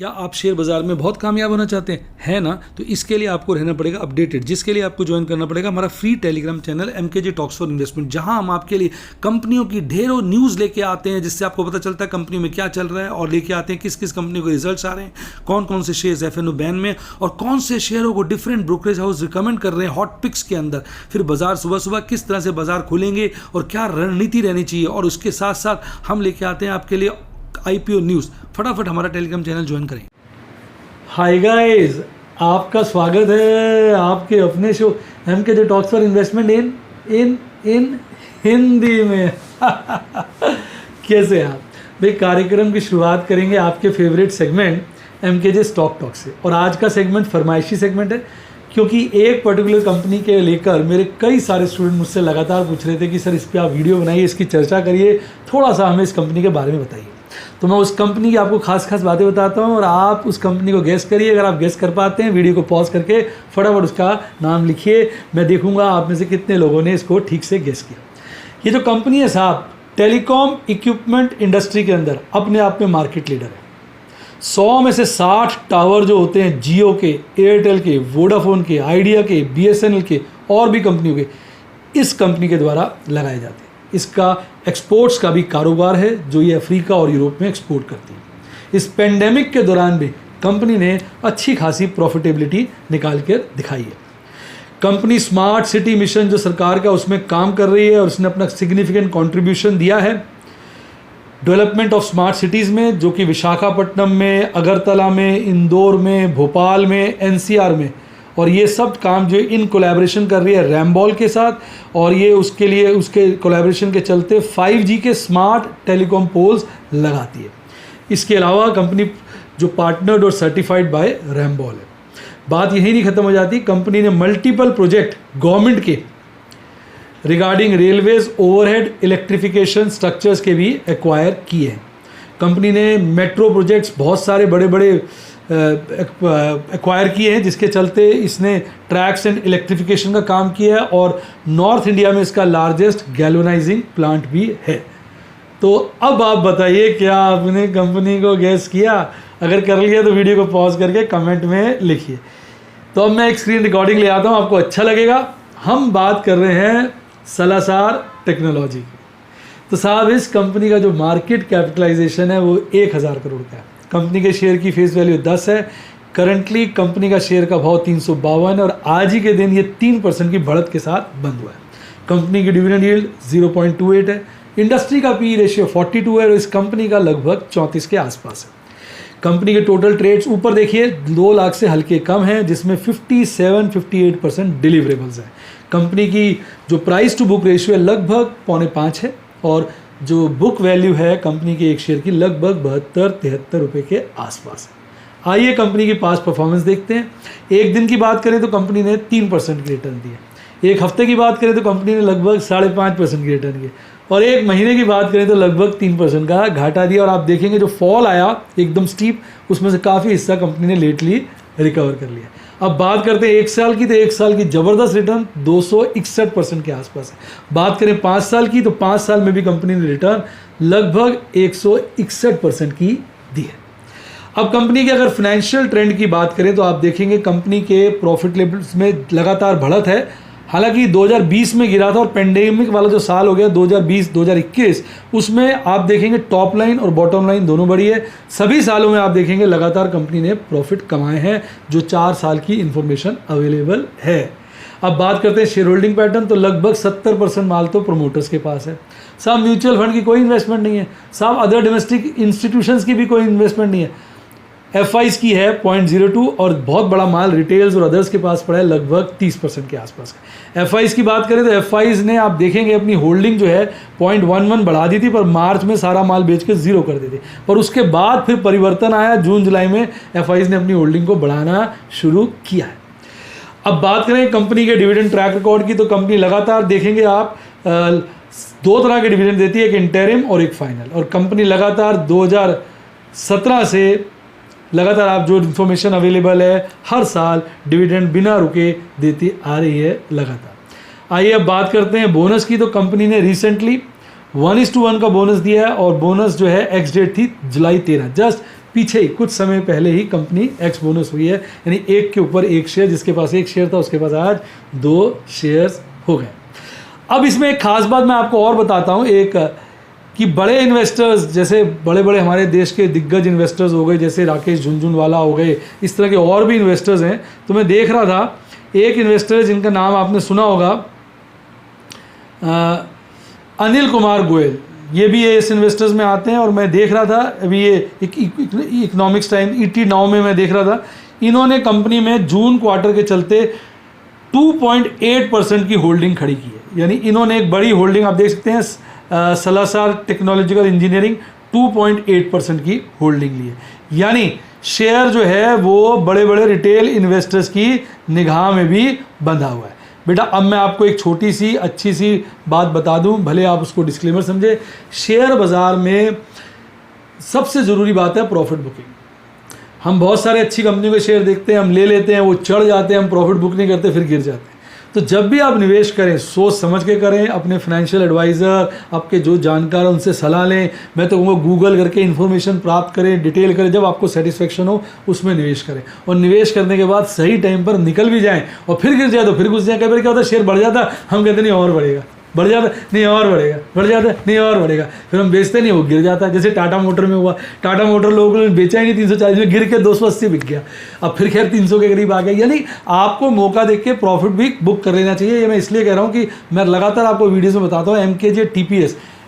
क्या आप शेयर बाजार में बहुत कामयाब होना चाहते हैं, है ना? तो इसके लिए आपको रहना पड़ेगा अपडेटेड, जिसके लिए आपको ज्वाइन करना पड़ेगा हमारा free Telegram channel MKJ talks for investment, जहां हम आपके लिए कंपनियों की ढेरों न्यूज़ लेके आते हैं, जिससे आपको पता चलता है कंपनियों में क्या चल रहा है, और लेके आते हैं किस किस कंपनी के रिजल्ट्स आ रहे हैं, कौन कौन से शेयर्स FNO बैन में, और कौन से शेयरों को डिफरेंट ब्रोकरेज हाउस रिकमेंड कर रहे हैं हॉट पिक्स के अंदर। फिर बाजार सुबह सुबह किस तरह से बाजार खुलेंगे और क्या रणनीति रहनी चाहिए, और उसके साथ साथ हम लेके आते हैं आपके लिए IPO न्यूज़। फटाफट हमारा टेलीग्राम चैनल ज्वाइन करें। हाय गाइस, आपका स्वागत है आपके अपने show MKJ talks for investment इन हिंदी में। कैसे आप भाई? कार्यक्रम की शुरुआत करेंगे आपके favourite segment MKJ stock talk से, और आज का सेगमेंट फरमाइशी सेगमेंट है, क्योंकि एक पर्टिकुलर कंपनी के लेकर मेरे कई सारे स्टूडेंट मुझसे लगातार पूछ रहे थे कि सर इस पर आप वीडियो बनाइए, इसकी चर्चा करिए, थोड़ा सा हमें इस कंपनी के बारे में बताइए। तो मैं उस कंपनी की आपको खास बातें बताता हूँ और आप उस कंपनी को गेस करिए। अगर आप गेस कर पाते हैं, वीडियो को पॉज करके फटाफट उसका नाम लिखिए। मैं देखूंगा आप में से कितने लोगों ने इसको ठीक से गेस किया। ये जो कंपनी है साहब, टेलीकॉम इक्विपमेंट इंडस्ट्री के अंदर अपने आप में मार्केट लीडर है। 100 में से 60 टावर जो होते हैं जियो के, एयरटेल के, वोडाफोन के, आइडिया के, BSNL के और भी कंपनियों के, इस कंपनी के द्वारा लगाए जाते हैं। इसका एक्सपोर्ट्स का भी कारोबार है, जो ये अफ्रीका और यूरोप में एक्सपोर्ट करती है। इस पेंडेमिक के दौरान भी कंपनी ने अच्छी खासी प्रॉफिटेबिलिटी निकाल कर दिखाई है। कंपनी स्मार्ट सिटी मिशन जो सरकार का, उसमें काम कर रही है और उसने अपना सिग्निफिकेंट कंट्रीब्यूशन दिया है डेवलपमेंट ऑफ स्मार्ट सिटीज़ में, जो कि विशाखापट्टनम में, अगरतला में, इंदौर में, भोपाल में, NCR में, और ये सब काम जो इन कोलैबोरेशन कर रही है रैमबॉल के साथ, और ये उसके लिए उसके कोलैबोरेशन के चलते 5G के स्मार्ट टेलीकॉम पोल्स लगाती है। इसके अलावा कंपनी जो पार्टनर्ड और सर्टिफाइड बाय रैमबॉल है। बात यही नहीं ख़त्म हो जाती, कंपनी ने मल्टीपल प्रोजेक्ट गवर्नमेंट के regarding railways overhead electrification structures के भी एक्वायर किए हैं। कंपनी ने मेट्रो प्रोजेक्ट्स बहुत सारे बड़े बड़े एक्वायर किए हैं, जिसके चलते इसने ट्रैक्स एंड इलेक्ट्रिफिकेशन का काम किया है, और नॉर्थ इंडिया में इसका लार्जेस्ट गैल्वेनाइजिंग प्लांट भी है। तो अब आप बताइए, क्या आपने कंपनी को गैस किया? अगर कर लिया तो वीडियो को पॉज करके कमेंट में लिखिए। तो अब मैं एक स्क्रीन रिकॉर्डिंग ले आता हूँ, आपको अच्छा लगेगा। हम बात कर रहे हैं सलासार टेक्नोलॉजी की। तो साहब, इस कंपनी का जो मार्केट कैपिटलाइजेशन है वो 1000 करोड़ का है। कंपनी के शेयर की फेस वैल्यू 10 है। करंटली कंपनी का शेयर का भाव 352 है, और आज ही के दिन ये 3% की बढ़त के साथ बंद हुआ है। कंपनी की डिविडेंड यील्ड 0.28 है। इंडस्ट्री का PE रेशियो 42 है, और इस कंपनी का लगभग 34 के आसपास है। कंपनी के टोटल ट्रेड्स ऊपर देखिए 2 लाख से हल्के कम हैं, जिसमें 57-58% डिलीवरेबल्स हैं। कंपनी की जो प्राइस टू बुक रेशियो है लगभग 4.5 है, और जो बुक वैल्यू है कंपनी के एक शेयर की लगभग 72-73 रुपये के आसपास है। आइए कंपनी की पास्ट परफॉर्मेंस देखते हैं। एक दिन की बात करें तो कंपनी ने 3% की रिटर्न दिए। एक हफ्ते की बात करें तो कंपनी ने लगभग 5.5% की रिटर्न दिए, और एक महीने की बात करें तो लगभग 3% का घाटा दिया। और आप देखेंगे जो फॉल आया एकदम स्टीप, उसमें से काफ़ी हिस्सा कंपनी ने लेटली रिकवर कर लिया। अब बात करते हैं 1 साल की, तो 1 साल की ज़बरदस्त रिटर्न 261% के आसपास है। बात करें 5 साल की, तो 5 साल में भी कंपनी ने रिटर्न लगभग 161% की दी है। अब कंपनी के अगर फाइनेंशियल ट्रेंड की बात करें तो आप देखेंगे कंपनी के प्रॉफिट लेवल्स में लगातार बढ़त है। हालांकि 2020 में गिरा था, और पेंडेमिक वाला जो साल हो गया 2020-2021, उसमें आप देखेंगे टॉप लाइन और बॉटम लाइन दोनों बढ़ी है। सभी सालों में आप देखेंगे लगातार कंपनी ने प्रॉफिट कमाए हैं, जो 4 साल की इंफॉर्मेशन अवेलेबल है। अब बात करते हैं शेयर होल्डिंग पैटर्न, तो लगभग 70% माल तो प्रोमोटर्स के पास है। साहब, म्यूचुअल फंड की कोई इन्वेस्टमेंट नहीं है। साहब, अदर डोमेस्टिक इंस्टीट्यूशंस की भी कोई इन्वेस्टमेंट नहीं है। FIs की है 0.02, और बहुत बड़ा माल रिटेल्स और अदर्स के पास पड़ा है लगभग 30% के आसपास का। FIs की बात करें तो FIs ने आप देखेंगे अपनी होल्डिंग जो है 0.11 बढ़ा दी थी, पर मार्च में सारा माल बेच के 0 कर दी थी। पर उसके बाद फिर परिवर्तन आया, जून जुलाई में FIs ने अपनी होल्डिंग को बढ़ाना शुरू किया है। अब बात करें कंपनी के डिविडेंड ट्रैक रिकॉर्ड की, तो कंपनी लगातार देखेंगे आप 2 तरह के डिविडेंड देती है, एक इंटरिम और एक फाइनल। और कंपनी लगातार 2017 से लगातार आप जो इन्फॉर्मेशन अवेलेबल है हर साल डिविडेंड बिना रुके देती आ रही है लगातार। आइए अब बात करते हैं बोनस की। तो कंपनी ने रिसेंटली 1:1 का बोनस दिया है, और बोनस जो है एक्स डेट थी जुलाई 13, जस्ट पीछे ही कुछ समय पहले ही कंपनी एक्स बोनस हुई है, यानी एक के ऊपर एक शेयर, जिसके पास एक शेयर था उसके पास आज 2 शेयर्स हो गए। अब इसमें एक खास बात मैं आपको और बताता हूँ, एक कि बड़े इन्वेस्टर्स, जैसे बड़े बड़े हमारे देश के दिग्गज इन्वेस्टर्स हो गए, जैसे राकेश झुनझुनवाला हो गए, इस तरह के और भी इन्वेस्टर्स हैं। तो मैं देख रहा था एक इन्वेस्टर जिनका नाम आपने सुना होगा, अनिल कुमार गोयल, ये भी इस इन्वेस्टर्स में आते हैं। और मैं देख रहा था अभी ये इकोनॉमिक्स टाइम ET नाउ में मैं देख रहा था, इन्होंने कंपनी में जून क्वार्टर के चलते 2.8% की होल्डिंग खड़ी की है। यानी इन्होंने एक बड़ी होल्डिंग, आप देख सकते हैं, सलासार टेक्नोलॉजिकल इंजीनियरिंग 2.8% की होल्डिंग ली है। यानी शेयर जो है वो बड़े बड़े रिटेल इन्वेस्टर्स की निगाह में भी बंधा हुआ है। बेटा अब मैं आपको एक छोटी सी अच्छी सी बात बता दूं, भले आप उसको डिस्क्लेमर समझे। शेयर बाज़ार में सबसे ज़रूरी बात है प्रॉफिट बुकिंग। हम बहुत सारे अच्छी कंपनियों के शेयर देखते हैं, हम ले लेते हैं, वो चढ़ जाते हैं, हम प्रॉफिट बुक नहीं करते, फिर गिर जाते हैं। तो जब भी आप निवेश करें सोच समझ के करें, अपने फाइनेंशियल एडवाइज़र, आपके जो जानकार उनसे सलाह लें। मैं तो कहूँगा गूगल करके इन्फॉर्मेशन प्राप्त करें, डिटेल करें, जब आपको सेटिस्फेक्शन हो उसमें निवेश करें। और निवेश करने के बाद सही टाइम पर निकल भी जाएँ, और फिर गिर जाए तो फिर घुस जाए। कई बार क्या होता है, शेयर बढ़ जाता, हम कहते नहीं और बढ़ेगा, बढ़ जाता नहीं और बढ़ेगा, बढ़ जाता नहीं और बढ़ेगा, फिर हम बेचते नहीं, वो गिर जाता है। जैसे टाटा मोटर में हुआ, टाटा मोटर लोगों ने बेचा ही नहीं, 340 में गिर के 280 बिक गया, अब फिर खैर 300 के करीब आ गया। यानी आपको मौका देख के प्रॉफिट भी बुक कर लेना चाहिए। ये मैं इसलिए कह रहा हूँ कि मैं लगातार आपको वीडियोज़ में बताता हूँ,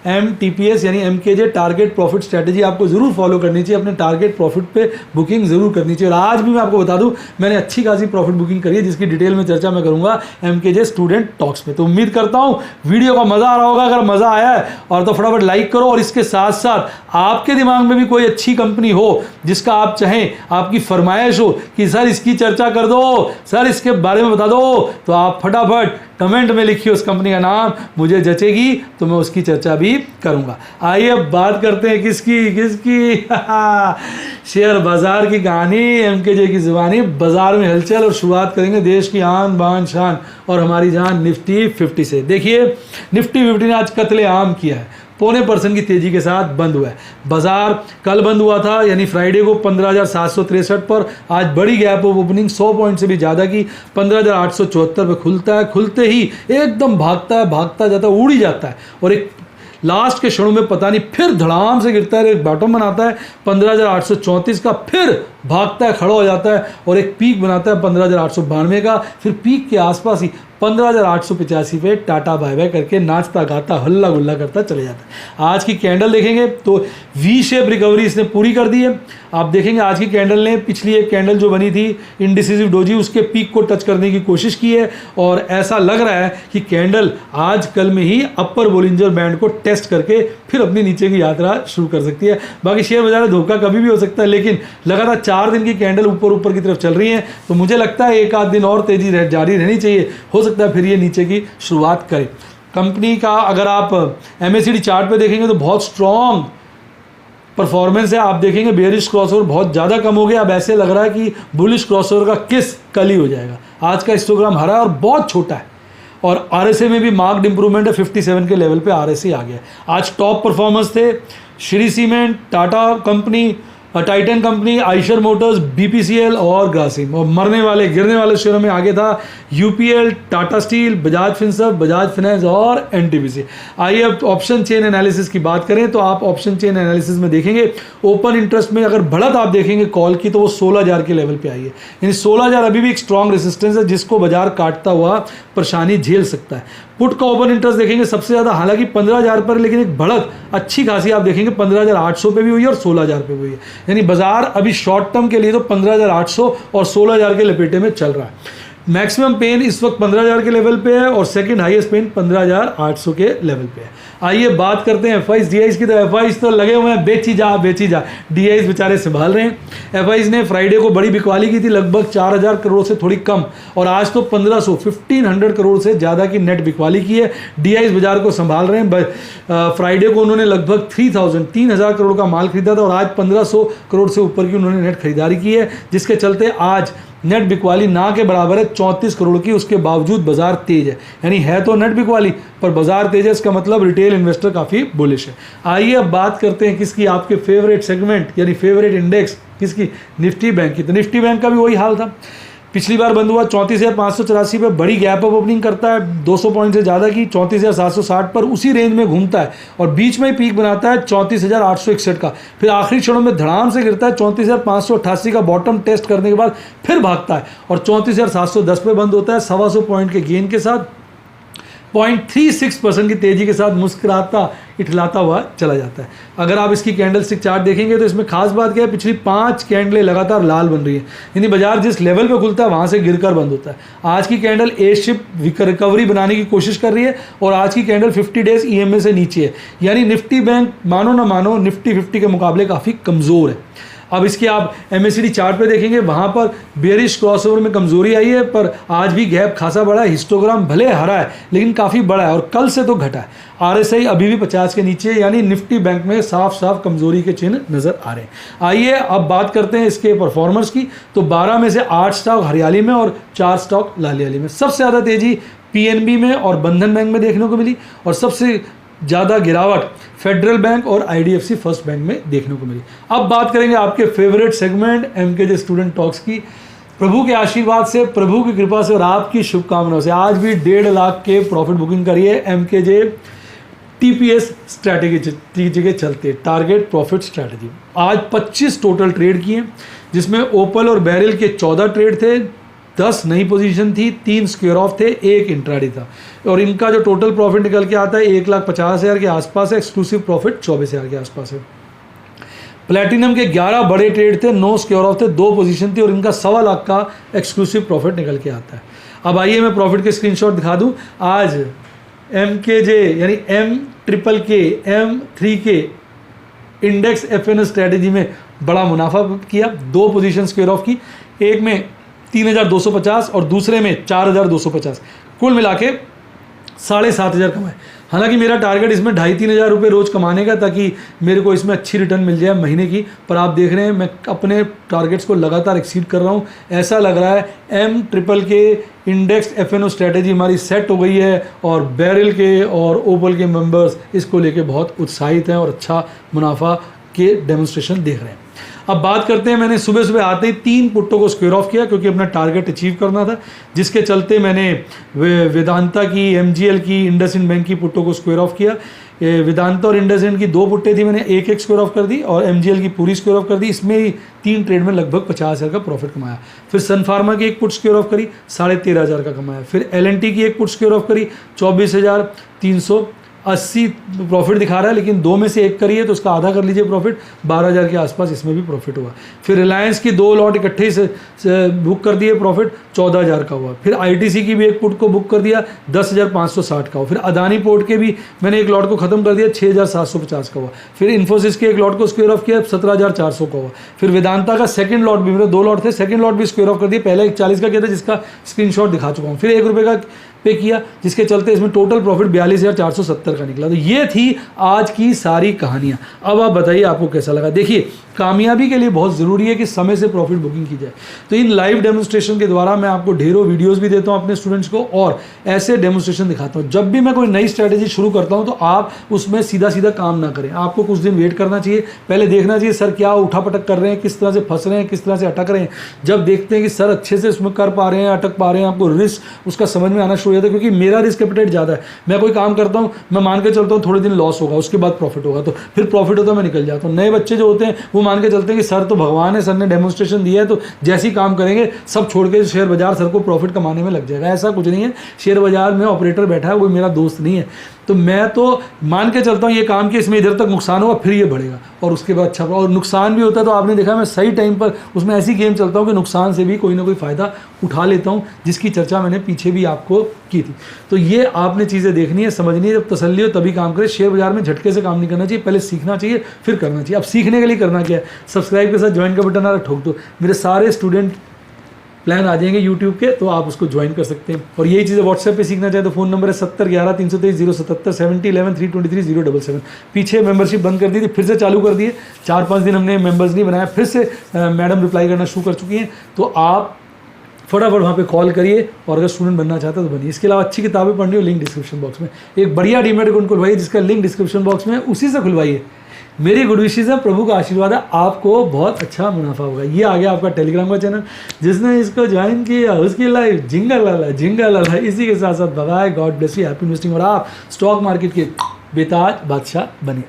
MTPS यानी MKJ टारगेट प्रॉफिट स्ट्रैटेजी आपको ज़रूर फॉलो करनी चाहिए, अपने टारगेट प्रॉफिट पे बुकिंग ज़रूर करनी चाहिए। और आज भी मैं आपको बता दूं, मैंने अच्छी खासी प्रॉफिट बुकिंग करी है, जिसकी डिटेल में चर्चा मैं करूंगा MKJ स्टूडेंट टॉक्स में। तो उम्मीद करता हूं वीडियो का मज़ा आ रहा होगा। अगर मज़ा आया है और तो फटाफट लाइक करो, और इसके साथ साथ आपके दिमाग में भी कोई अच्छी कंपनी हो जिसका आप चाहें, आपकी फरमाइश हो कि सर इसकी चर्चा कर दो, सर इसके बारे में बता दो, तो आप फटाफट कमेंट में लिखिए उस कंपनी का नाम, मुझे जचेगी तो मैं उसकी चर्चा भी करूंगा। आइए अब बात करते हैं किसकी शेयर बाजार की कहानी, MKJ की जुबानी, बाजार में हलचल। और शुरुआत करेंगे देश की आन बान शान और हमारी जान निफ्टी 50 से। देखिए निफ्टी 50 ने आज कत्लेआम किया है, 0.25% की तेजी के साथ बंद हुआ है। बाजार कल बंद हुआ था, यानी फ्राइडे को 15,763 पर, आज बड़ी गैप ऑफ ओपनिंग 100 पॉइंट से भी ज़्यादा की 15,874 पे खुलता है। खुलते ही एकदम भागता जाता है, उड़ ही जाता है, और एक लास्ट के क्षणों में पता नहीं फिर धड़ाम से गिरता है, एक बॉटम बनाता है 15,834 का, फिर भागता है, खड़ा हो जाता है और एक पीक बनाता है 15,892 का। फिर पीक के आसपास ही 15,885 पे टाटा बाय बाय करके नाचता गाता हल्ला गुल्ला करता चले जाता है। आज की कैंडल देखेंगे तो वी शेप रिकवरी इसने पूरी कर दी है। आप देखेंगे आज की कैंडल ने पिछली एक कैंडल जो बनी थी इंडिसिसिव डोजी, उसके पीक को टच करने की कोशिश की है, और ऐसा लग रहा है कि कैंडल आज कल में ही अपर बोलिंजर बैंड को टेस्ट करके फिर अपनी नीचे की यात्रा शुरू कर सकती है। बाकी शेयर बाजार में धोखा कभी भी हो सकता है, लेकिन लगातार 4 दिन की कैंडल ऊपर की तरफ चल रही है, तो मुझे लगता है एक आध दिन और तेजी जारी रहनी चाहिए, हो सकता है फिर ये नीचे की शुरुआत करे। कंपनी का अगर आप MACD चार्ट पे देखेंगे तो बहुत स्ट्रॉन्ग परफॉर्मेंस है। आप देखेंगे बेयरिश क्रॉसओवर बहुत ज़्यादा कम हो गया, अब ऐसे लग रहा है कि बुलिश क्रॉसओवर का किस कल ही हो जाएगा। आज का हिस्टोग्राम हरा है और बहुत छोटा है, और RSI में भी मार्क्ड इंप्रूवमेंट है, 57 के लेवल पे RSI आ गया। आज टॉप परफॉर्मेंस थे Shri cement, Tata company, Titan company, Eicher Motors, BPCL और ग्रासिम। और मरने वाले गिरने वाले शेयरों में आगे था UPL, Tata steel, Bajaj Finserv, Bajaj finance और NTPC। आइए अब ऑप्शन चेन एनालिसिस की बात करें तो आप ऑप्शन चेन एनालिसिस में देखेंगे ओपन इंटरेस्ट में अगर बढ़त आप देखेंगे कॉल की तो वो 16,000 के लेवल पे आई है, यानी 16,000 अभी भी एक स्ट्रॉन्ग रेसिस्टेंस है जिसको बाजार काटता हुआ परेशानी झेल सकता है। पुट का ओपन इंटरेस्ट देखेंगे सबसे ज़्यादा हालांकि 15,000 पर, लेकिन एक बढ़त अच्छी खासी आप देखेंगे 15,800 पे भी हुई है और 16,000 पे भी हुई है, यानी बाजार अभी शॉर्ट टर्म के लिए तो 15,800 और 16,000 के लपेटे में चल रहा है। मैक्सिमम पेन इस वक्त 15,000 के लेवल पे है और सेकंड हाईएस्ट पेन 15,800 के लेवल पे है। आइए बात करते हैं FIs DIs की। तो FIs तो लगे हुए हैं बेची जा DIs बेचारे संभाल रहे हैं। FIs ने फ्राइडे को बड़ी बिकवाली की थी, लगभग 4,000 करोड़ से थोड़ी कम, और आज तो 1,500 करोड़ से ज़्यादा की नेट बिकवाली की है। DIs बाजार को संभाल रहे हैं। फ्राइडे को उन्होंने लगभग 3,000 करोड़ का माल खरीदा था और आज 1,500 करोड़ से ऊपर की उन्होंने नेट खरीदारी की है, जिसके चलते आज नेट बिकवाली ना के बराबर है 34 करोड़ की, उसके बावजूद बाजार तेज है। यानी है तो नेट बिकवाली पर बाजार तेज है, इसका मतलब रिटेल इन्वेस्टर काफ़ी बुलिश है। आइए अब बात करते हैं किसकी, आपके फेवरेट सेगमेंट यानी फेवरेट इंडेक्स किसकी, निफ्टी बैंक की। तो निफ्टी बैंक का भी वही हाल था, पिछली बार बंद हुआ 34,584 पे, बड़ी गैप अप ओपनिंग करता है 200 पॉइंट से ज़्यादा की 34,760 पर, उसी रेंज में घूमता है और बीच में ही पीक बनाता है 34,861 का, फिर आखिरी क्षणों में धड़ाम से गिरता है 34,588 का बॉटम टेस्ट करने के बाद फिर भागता है और 34,710 पे बंद होता है 125 पॉइंट के गेन के साथ, 0.36% की तेजी के साथ मुस्कुराता इठलाता हुआ चला जाता है। अगर आप इसकी कैंडल स्टिक चार्ट देखेंगे तो इसमें खास बात क्या है, पिछली 5 कैंडलें लगातार लाल बन रही है, यानी बाजार जिस लेवल पे खुलता है वहां से गिरकर बंद होता है। आज की कैंडल ए शिप रिकवरी बनाने की कोशिश कर रही है और आज की कैंडल 50 डेज EMA से नीचे है, यानी निफ्टी बैंक मानो ना मानो निफ्टी 50 के मुकाबले काफ़ी कमज़ोर है। अब इसके आप MACD चार्ट पे देखेंगे, वहाँ पर बेयरिश क्रॉसओवर में कमजोरी आई है, पर आज भी गैप खासा बड़ा है। हिस्टोग्राम भले हरा है लेकिन काफ़ी बड़ा है और कल से तो घटा है। RSI अभी भी 50 के नीचे है, यानी निफ्टी बैंक में साफ साफ कमजोरी के चिन्ह नजर आ रहे हैं। आइए अब बात करते हैं इसके परफॉर्मर्स की। तो 12 में से 8 स्टॉक हरियाली में और 4 स्टॉक लालियाली में। सबसे ज़्यादा तेजी PNB में और बंधन बैंक में देखने को मिली और सबसे ज़्यादा गिरावट फेडरल बैंक और IDFC फर्स्ट बैंक में देखने को मिली। अब बात करेंगे आपके favourite segment MKJ student talks की। प्रभु के आशीर्वाद से, प्रभु की कृपा से और आपकी शुभकामनाओं से आज भी 1.5 लाख के प्रॉफिट बुकिंग करिए MKJ TPS स्ट्रैटेजी के चलते, टारगेट प्रॉफिट स्ट्रैटेजी। आज 25 टोटल ट्रेड किए, जिसमें ओपल और बैरिल के 14 ट्रेड थे, 10 नई पोजीशन थी, 3 स्क्वेयर ऑफ थे, 1 इंट्राडे था और इनका जो टोटल प्रॉफिट निकल के आता है 1,50,000 के आसपास है। एक्सक्लूसिव प्रॉफिट 24,000 के आसपास है। प्लेटिनम के 11 बड़े ट्रेड थे, 9 स्क्वेयर ऑफ थे, 2 पोजीशन थी और इनका 1.25 लाख का एक्सक्लूसिव प्रॉफिट निकल के आता है। अब आइए मैं प्रॉफिट के स्क्रीनशॉट दिखा दूं। आज MKJ यानी M3K M3K index FN strategy में बड़ा मुनाफा किया। 2 पोजीशन स्क्वेयर ऑफ की, एक में 3,250 और दूसरे में 4,250, कुल मिला के 7,500 कमाए। हालांकि मेरा टारगेट इसमें 2,500-3 हज़ार रुपये रोज़ कमाने का, ताकि मेरे को इसमें अच्छी रिटर्न मिल जाए महीने की। पर आप देख रहे हैं मैं अपने टारगेट्स को लगातार एक्सीड कर रहा हूँ। ऐसा लग रहा है M3K इंडेक्स FNO स्ट्रैटेजी हमारी सेट हो गई है और बैरिल के और ओपल के मेंबर्स इसको लेके बहुत उत्साहित हैं और अच्छा मुनाफा के डेमोन्स्ट्रेशन देख रहे हैं। अब बात करते हैं, मैंने सुबह सुबह आते ही 3 पुट्टों को स्क्वेयर ऑफ किया क्योंकि अपना टारगेट अचीव करना था, जिसके चलते मैंने वेदांता की, MGL की, इंडसइंड बैंक की पुट्टों को स्क्वेयर ऑफ किया। वेदांता और इंडसइंड की 2 पुट्टे थी, मैंने एक स्क्वेयर ऑफ कर दी और MGL की पूरी स्क्वेयर ऑफ कर दी। इसमें ही 3 ट्रेड में लगभग 50,000 का प्रॉफिट कमाया। फिर सन फार्मा की एक पुट स्क्वेयर ऑफ करी, 13,500 का कमाया। फिर LNT की एक पुट स्क्वेयर ऑफ करी, 24,380 प्रॉफिट दिखा रहा है, लेकिन 2 में से 1 करी है तो उसका आधा कर लीजिए प्रॉफिट, 12,000 के आसपास इसमें भी प्रॉफिट हुआ। फिर रिलायंस की 2 लॉट इकट्ठे से बुक कर दिए, प्रॉफिट 14,000 का हुआ। फिर ITC की भी एक पुट को बुक कर दिया, 10,560 का हुआ। फिर अदानी पोर्ट के भी मैंने एक लॉट को खत्म कर दिया, 6,750 का हुआ। फिर इन्फोसिस के एक लॉट को स्क्वेयर ऑफ किया, 17,400 का हुआ। फिर वेदांता का सेकंड लॉट भी, मेरे 2 लॉट थे, सेकंड लॉट भी स्क्वेयर ऑफ कर दिया। पहले 40 का किया था जिसका स्क्रीनशॉट दिखा चुका हूँ। फिर ₹1 का पे किया, जिसके चलते इसमें टोटल प्रॉफिट 42,470 का निकला। तो ये थी आज की सारी कहानियाँ। अब आप बताइए आपको कैसा लगा। देखिए, कामयाबी के लिए बहुत ज़रूरी है कि समय से प्रॉफिट बुकिंग की जाए। तो इन लाइव डेमोन्स्ट्रेशन के द्वारा मैं आपको ढेरों वीडियोस भी देता हूँ अपने स्टूडेंट्स को और ऐसे डेमोन्स्ट्रेशन दिखाता हूँ। जब भी मैं कोई नई स्ट्रैटेजी शुरू करता हूँ तो आप उसमें सीधा सीधा काम ना करें, आपको कुछ दिन वेट करना चाहिए। पहले देखना चाहिए सर क्या उठापटक कर रहे हैं, किस तरह से फंस रहे हैं, किस तरह से अटक रहे हैं। जब देखते हैं कि सर अच्छे से उसमें कर पा रहे हैं, अटक पा रहे हैं, आपको रिस्क उसका समझ में आना शुरू हो जाता है। क्योंकि मेरा रिस्क एपेटाइट ज़्यादा है। मैं कोई काम करता हूँ, मैं मान के चलता हूँ थोड़े दिन लॉस होगा, उसके बाद प्रॉफिट होगा, तो फिर प्रॉफिट होता है मैं निकल जाता हूँ। नए बच्चे जो होते हैं वो मान के चलते हैं कि सर तो भगवान है, सर ने डेमोन्स्ट्रेशन दिया है तो जैसे ही काम करेंगे सब छोड़ के शेयर बाजार सर को प्रॉफिट कमाने में लग जाएगा। ऐसा कुछ नहीं है। शेयर बाजार में ऑपरेटर बैठा है, वो मेरा दोस्त नहीं है। तो मैं तो मान के चलता हूँ ये काम कि इसमें इधर तक नुकसान होगा फिर ये बढ़ेगा और उसके बाद अच्छा, और नुकसान भी होता है तो आपने देखा मैं सही टाइम पर उसमें ऐसी गेम चलता हूँ कि नुकसान से भी कोई ना कोई फ़ायदा उठा लेता हूँ, जिसकी चर्चा मैंने पीछे भी आपको की थी। तो ये आपने चीज़ें देखनी है, समझनी है। जब तसल्ली हो तभी काम करें। शेयर बाजार में झटके से काम नहीं करना चाहिए, पहले सीखना चाहिए फिर करना चाहिए। अब सीखने के लिए करना क्या है, सब्सक्राइब के साथ ज्वाइन का बटन आ रहा ठोक दो, मेरे सारे स्टूडेंट प्लान आ जाएंगे यूट्यूब के, तो आप उसको ज्वाइन कर सकते हैं। और यही चीज़ें व्हाट्सएप पे सीखना चाहे तो फ़ोन नंबर है 7011-323-077 7011-323-077। पीछे मेंबरशिप बंद कर दी थी, फिर से चालू कर दिए। 4-5 दिन हमने मेंबर्स नहीं बनाया, फिर से मैडम रिप्लाई करना शुरू कर चुकी हैं। तो आप फटाफट वहाँ पे कॉल करिए और अगर स्टूडेंट बनना चाहते हो तो बनिए। इसके अलावा अच्छी किताबें पढ़नी हो, लिंक डिस्क्रिप्शन बॉक्स में। एक बढ़िया डीमेट अकाउंट खुलवाइए जिसका लिंक डिस्क्रिप्शन बॉक्स में है, उसी से खुलवाइए। मेरी गुड विशेज़ है, प्रभु का आशीर्वाद है, आपको बहुत अच्छा मुनाफा होगा। ये आ गया आपका टेलीग्राम का चैनल, जिसने इसको ज्वाइन किया उसकी लाइफ जिंगल लाला। इसी के साथ साथ bye, god bless you, happy investing. और आप स्टॉक मार्केट के बेताज बादशाह बने।